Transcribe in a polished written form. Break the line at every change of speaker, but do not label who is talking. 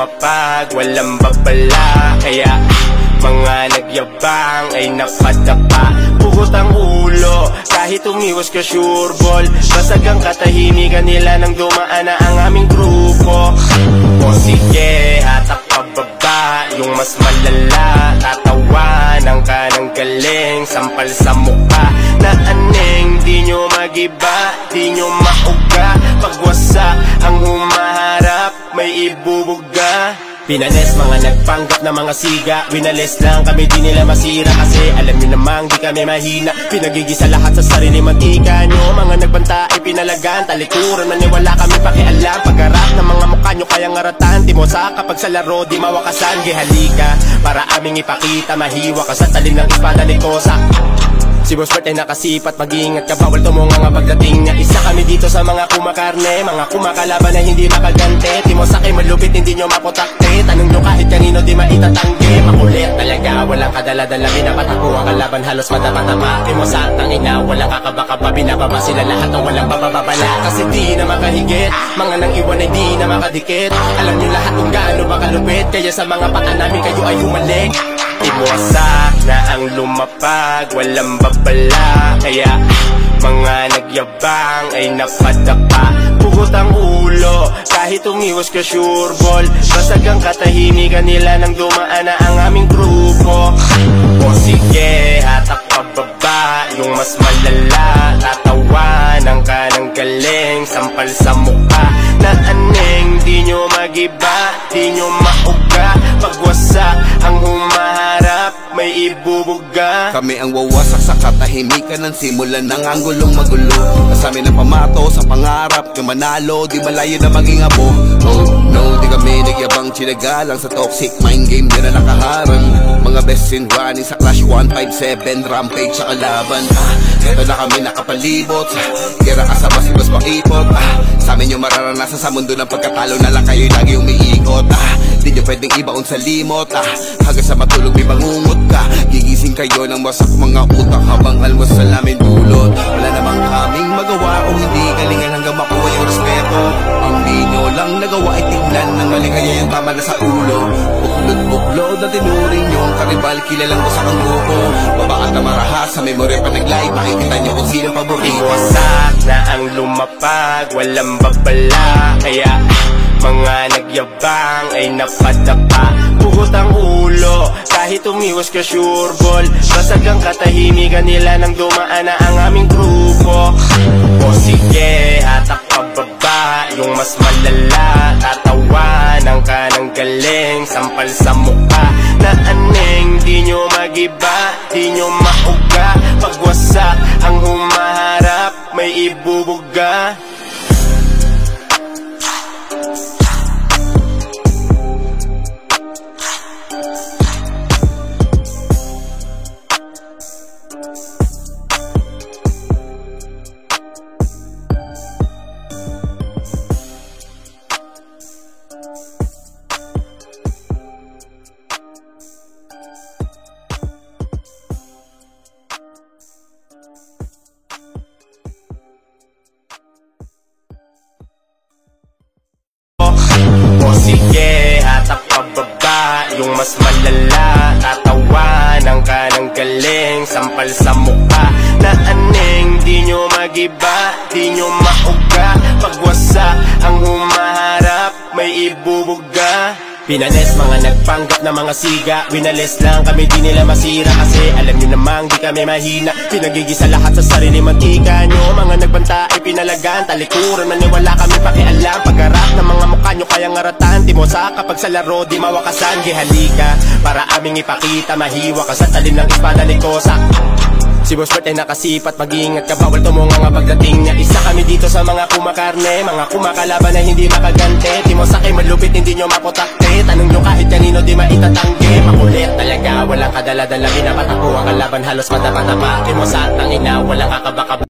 lumapag, walang babala. Kaya mga nagyabang ay napadapa. Pugot ang ulo, kahit umiwas ka sure ball. Basag ang katahimikan nila nang dumaan na ang aming grupo. O sige, hatak pababa, yung mas malala. Tatawanan ka ng galing, sampal sa mukha na aning. Di nyo magiba, di nyo mauga. Pagwasa ang humaharap, may ibubuga. Pinanes mga nagpanggap na mga siga. Winalis lang kami, di nila masira. Kasi alam nyo namang di kami mahina. Pinagigisa lahat sa sarili mantika nyo. Mga nagbanta ay pinalagan, talikuran maniwala kami pakialam. Pagharap ng mga mukha nyo kayang ngaratan. Timosa kapag sa laro di mawakasan. Gihalika para aming ipakita, mahiwa ka sa talim ng espada ni Kosa. Si Boss Bert ay nakasipat, mag-iingat ka, bawal tumunga nga pagdating niya. Isa kami dito sa mga kumakarne, mga kumakalaban na hindi makagante. Timosaki malupit, hindi nyo maputakte. Tanong nyo kahit kanino di maitatanggi. Makulit talaga, walang kadala-dala. Binapatako ang kalaban, halos matapa-tapa. Timosak ng ina, walang kakaba-kaba. Binababa sila lahat ng walang bababala. Kasi di na makahigit, mga nang iwan ay di na makadikit. Alam nyo lahat kung gaano ba kalupit, kaya sa mga pata namin kayo ay humalik. Timosak na ang lumapag, walang babala. Kaya mga nagyabang ay napadapa. Pugot ang ulo, kahit umiwas ka sure ball. Basag ang katahimikan nila nang dumaan na ang aming grupo. O sige, hatak pababa, yung mas malala. Tatawanan ka ng galing, sampal sa mukha na aning. Di nyo magiba, di nyo mauga. Pagwasak ang humaharap, may ibubuga.
Kami ang wawasak sa katahimikan ng simulan ng anggulong magulo. Kasami ng pamato sa pangarap, yung manalo, di malayo na maging abo. Oh no, di kami nagyabang sinagalang sa toxic mind game, di na nakaharang. Mga best in running sa Clash 157, rampage sa kalaban. Ito na kami nakapalibot, kira kasama si Boss Pakipot. Sa amin yung mararanasan sa mundo ng pagkatalo, na lang kayo lagi umiikot. Di nyo pwedeng ibaon sa limot, hanggang sa matulog may bangungot ka. Gigising kayo ng wasak mga utak habang almusal namin dulot. Wala namang kaming magawa kung hindi galingan hanggang makuha yung respeto. Ang di nyo lang nagawa ay tignan ng mali, kaya yung tama na sa ulo. Buklod-buklod na tinuring yung karibal, kilalang ko sa kangguko. Baba at na marahas sa memorya pa nag-live, makikita nyo kung sinong paborito.
Iwasak na ang lumapag, walang babala. Kaya mga nagyabang ay napadapa. Pugot ang ulo, kahit umiwas ka sure ball. Basag ang katahimikan nila nang dumaan na ang aming grupo. O sige, hatak pababa, yung mas malala. Tatawanan ka ng galing, sampal sa mukha na aning. Di nyo magiba, di nyo mauga. Pagwasak ang humaharap, may ibubuga. O sige, hatak pababa, yung mas malala. Tatawanan ka ng galing, sampal sa mukha na aning. Di nyo magiba, di nyo mauga. Pagwasak ang humaharap, may ibubuga. Pinanes mga nagpanggap na mga siga. Winalis lang kami, di nila masira. Kasi alam nyo namang di kami mahina. Pinagigisa lahat sa sarili mantika nyo. Mga nagbanta ay pinalagan, talikuran maniwala kami pakialam. Pagharap ng mga mukha nyo kayang ngaratan. Timosa kapag sa laro di mawakasan. Gihalika para aming ipakita, mahiwa ka sa talim ng espada ni Kosa. Si Boss Bert ay nakasipat, mag-iingat ka, bawal tumunga nga pagdating niya. Isa kami dito sa mga kumakarne, mga kumakalaban na hindi makagante. Timosaki malupit, hindi nyo maputakte. Tanong nyo kahit kanino di maitatanggi. Makulit talaga, walang kadala-dala. Binapatako ang kalaban, halos matapa-tapa. Timosak ng ina, walang kakaba-kaba.